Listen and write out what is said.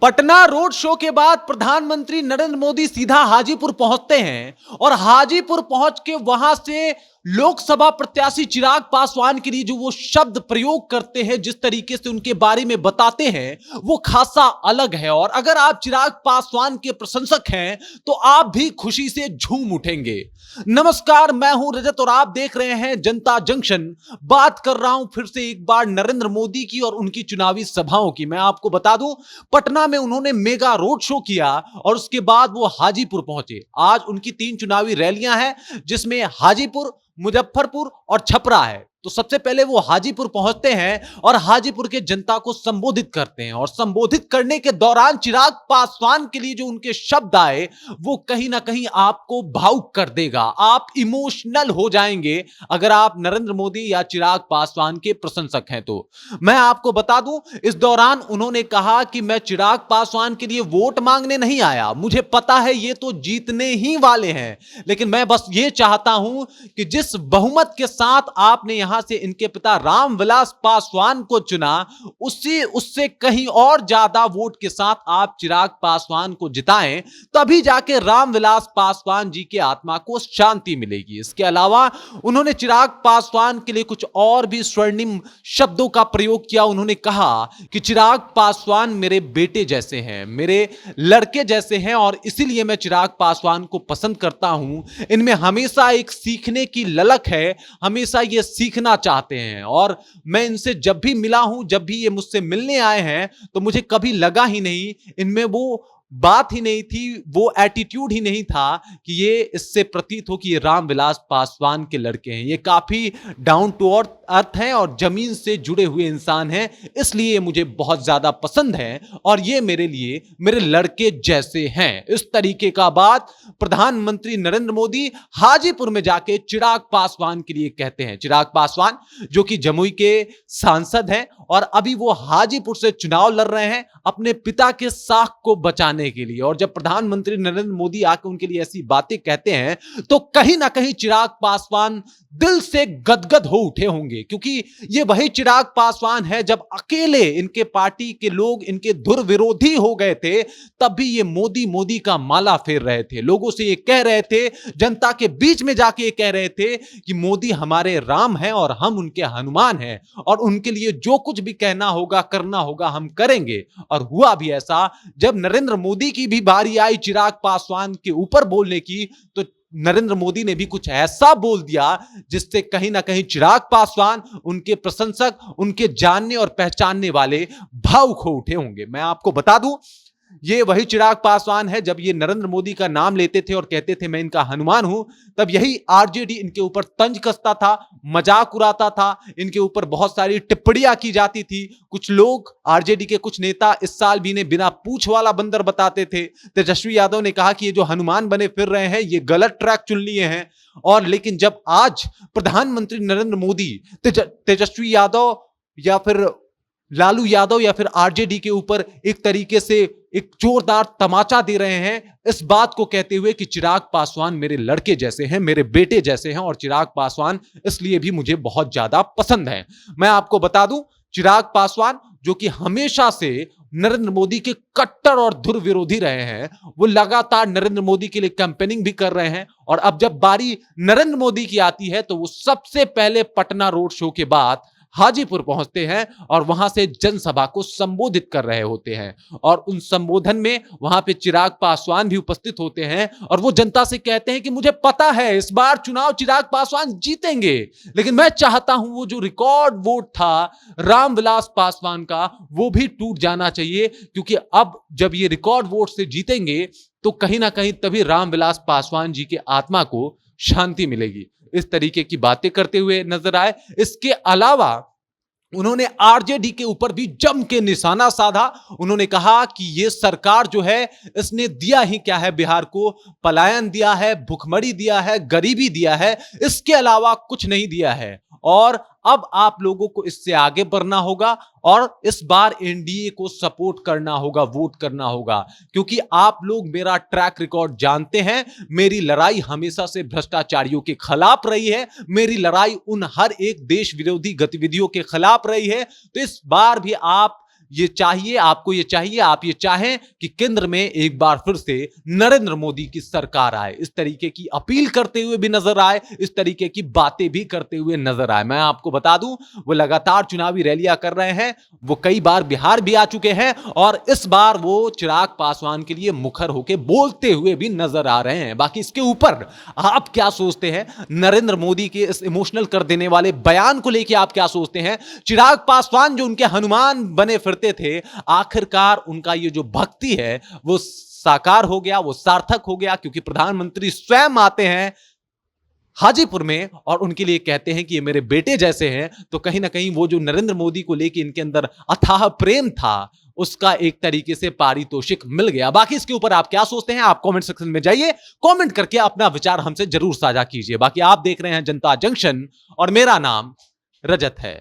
Patna road show के बाद प्रधानमंत्री नरेंद्र मोदी सीधा हाजीपुर पहुंचते हैं और हाजीपुर पहुंच के वहां से लोकसभा प्रत्याशी चिराग पासवान के लिए जो वो शब्द प्रयोग करते हैं, जिस तरीके से उनके बारे में बताते हैं, वो खासा अलग है। और अगर आप चिराग पासवान के प्रशंसक हैं तो आप भी खुशी से झूम उठेंगे। नमस्कार, मैं हूं रजत और आप देख रहे हैं जनता जंक्शन। बात कर रहा हूं फिर से एक बार नरेंद्र मोदी की और उनकी चुनावी सभाओं की। मैं आपको बता दूं, पटना में उन्होंने मेगा रोड शो किया और उसके बाद वो हाजीपुर पहुंचे। आज उनकी 3 चुनावी रैलियां हैं, जिसमें हाजीपुर, मुजफ्फरपुर और छपरा है। तो सबसे पहले वो हाजीपुर पहुंचते हैं और हाजीपुर के जनता को संबोधित करते हैं। और संबोधित करने के दौरान चिराग पासवान के लिए जो उनके शब्द आए, वो कहीं ना कहीं आपको भावुक कर देगा। आप इमोशनल हो जाएंगे अगर आप नरेंद्र मोदी या चिराग पासवान के प्रशंसक हैं तो। मैं आपको बता दूं, इस दौरान उन्होंने कहा कि मैं चिराग पासवान के लिए वोट मांगने नहीं आया, मुझे पता है ये तो जीतने ही वाले हैं, लेकिन मैं बस ये चाहता हूं कि जिस बहुमत के साथ आपने यहां से इनके पिता रामविलास पासवान को चुना, उससे कहीं और ज्यादा वोट के साथ आप चिराग पासवान को जिताएं, तभी जाके रामविलास पासवान जी की आत्मा को शांति मिलेगी। इसके अलावा उन्होंने चिराग पासवान के लिए कुछ और भी स्वर्णिम शब्दों का प्रयोग किया। उन्होंने कहा कि चिराग पासवान मेरे बेटे जैसे हैं, मेरे लड़के जैसे हैं, और इसीलिए मैं चिराग पासवान को पसंद करता हूं। इनमें हमेशा एक सीखने की ललक है, हमेशा ये सीखना चाहते हैं। और मैं इनसे जब भी मिला हूं, जब भी ये मुझसे मिलने आए हैं, तो मुझे कभी लगा ही नहीं, इनमें वो बात ही नहीं थी, वो एटीट्यूड ही नहीं था कि ये इससे प्रतीत हो कि ये रामविलास पासवान के लड़के हैं। ये काफी डाउन टू अर्थ हैं और जमीन से जुड़े हुए इंसान हैं, इसलिए ये मुझे बहुत ज्यादा पसंद है और ये मेरे लिए मेरे लड़के जैसे हैं। इस तरीके का बात प्रधानमंत्री नरेंद्र मोदी हाजीपुर में जाके चिराग पासवान के लिए कहते हैं। चिराग पासवान जो कि जमुई के सांसद हैं और अभी वो हाजीपुर से चुनाव लड़ रहे हैं अपने पिता के साख को बचाने के लिए। और जब प्रधानमंत्री नरेंद्र मोदी आकर उनके लिए ऐसी बातें कहते हैं, तो कहीं ना कहीं चिराग पासवान दिल से गदगद हो उठे होंगे, क्योंकि ये वही चिराग पासवान है जब अकेले इनके पार्टी के लोग इनके धुर विरोधी हो गए थे, तब भी ये मोदी मोदी का माला फेर रहे थे। लोगों से ये कह रहे थे, जनता के बीच में जाके ये कह रहे थे कि मोदी हमारे राम हैं और हम उनके हनुमान हैं, और उनके लिए जो कुछ भी कहना होगा, करना होगा, हम करेंगे। और हुआ भी ऐसा, जब नरेंद्र मोदी की भी बारी आई चिराग पासवान के ऊपर बोलने की, तो नरेंद्र मोदी ने भी कुछ ऐसा बोल दिया जिससे कहीं ना कहीं चिराग पासवान, उनके प्रशंसक, उनके जानने और पहचानने वाले भावुक हो उठे होंगे। मैं आपको बता दूं, ये वही चिराग पासवान है जब ये नरेंद्र मोदी का नाम लेते थे और कहते थे मैं इनका हनुमान हूं, तब यही आरजेडी इनके ऊपर तंज कसता था, मजाक उड़ाता था, इनके ऊपर बहुत सारी टिप्पणियां की जाती थी। कुछ लोग, आरजेडी के कुछ नेता इस साल भी इन्हें बिना पूंछ वाला बंदर बताते थे। तेजस्वी यादव ने कहा कि ये जो हनुमान बने फिर रहे हैं, ये गलत ट्रैक चुन लिए हैं। और लेकिन जब आज प्रधानमंत्री नरेंद्र मोदी तेजस्वी यादव या फिर लालू यादव या फिर आरजेडी के ऊपर एक तरीके से एक जोरदार तमाचा दे रहे हैं, इस बात को कहते हुए कि चिराग पासवान मेरे लड़के जैसे हैं, मेरे बेटे जैसे हैं, और चिराग पासवान इसलिए भी मुझे बहुत ज्यादा पसंद है। मैं आपको बता दूं, चिराग पासवान जो कि हमेशा से नरेंद्र मोदी के कट्टर और धुर विरोधी रहे हैं, वो लगातार नरेंद्र मोदी के लिए कैंपेनिंग भी कर रहे हैं। और अब जब बारी नरेंद्र मोदी की आती है, तो वो सबसे पहले पटना रोड शो के बाद हाजीपुर पहुंचते हैं और वहां से जनसभा को संबोधित कर रहे होते हैं। और उन संबोधन में वहां पे चिराग पासवान भी उपस्थित होते हैं और वो जनता से कहते हैं कि मुझे पता है इस बार चुनाव चिराग पासवान जीतेंगे, लेकिन मैं चाहता हूं वो जो रिकॉर्ड वोट था रामविलास पासवान का, वो भी टूट जाना चाहिए, क्योंकि अब जब ये रिकॉर्ड वोट से जीतेंगे तो कहीं ना कहीं तभी रामविलास पासवान जी की आत्मा को शांति मिलेगी। इस तरीके की बातें करते हुए नजर आए। इसके अलावा उन्होंने आरजेडी के ऊपर भी जम के निशाना साधा। उन्होंने कहा कि ये सरकार जो है, इसने दिया ही क्या है बिहार को, पलायन दिया है, भुखमरी दिया है, गरीबी दिया है, इसके अलावा कुछ नहीं दिया है। और अब आप लोगों को इससे आगे बढ़ना होगा और इस बार एनडीए को सपोर्ट करना होगा, वोट करना होगा, क्योंकि आप लोग मेरा ट्रैक रिकॉर्ड जानते हैं। मेरी लड़ाई हमेशा से भ्रष्टाचारियों के खिलाफ रही है, मेरी लड़ाई उन हर एक देश विरोधी गतिविधियों के खिलाफ रही है। तो इस बार भी आप ये चाहिए, आपको ये चाहिए, आप ये चाहें कि केंद्र में एक बार फिर से नरेंद्र मोदी की सरकार आए। इस तरीके की अपील करते हुए भी नजर आए, इस तरीके की बातें भी करते हुए नजर आए। मैं आपको बता दूं, वो लगातार चुनावी रैलियां कर रहे हैं, वो कई बार बिहार भी आ चुके हैं और इस बार वो चिराग पासवान के लिए मुखर होकर बोलते हुए भी नजर आ रहे हैं। बाकी इसके ऊपर आप क्या सोचते हैं? नरेंद्र मोदी के इस इमोशनल कर देने वाले बयान को लेकर आप क्या सोचते हैं? चिराग पासवान जो उनके हनुमान बने फिरते थे, आखिरकार उनका ये जो भक्ति है वो साकार हो गया, वो सार्थक हो गया, क्योंकि प्रधानमंत्री स्वयं आते हैं हाजीपुर में और उनके लिए कहते हैं कि ये मेरे बेटे जैसे हैं। तो कहीं ना कहीं वो जो नरेंद्र मोदी को लेकर इनके अंदर अथाह प्रेम था, उसका एक तरीके से पारितोषिक मिल गया। बाकी इसके ऊपर आप क्या सोचते हैं? आप कमेंट सेक्शन में जाइए, कमेंट करके अपना विचार हमसे जरूर साझा कीजिए। बाकी आप देख रहे हैं जनता जंक्शन और मेरा नाम रजत है।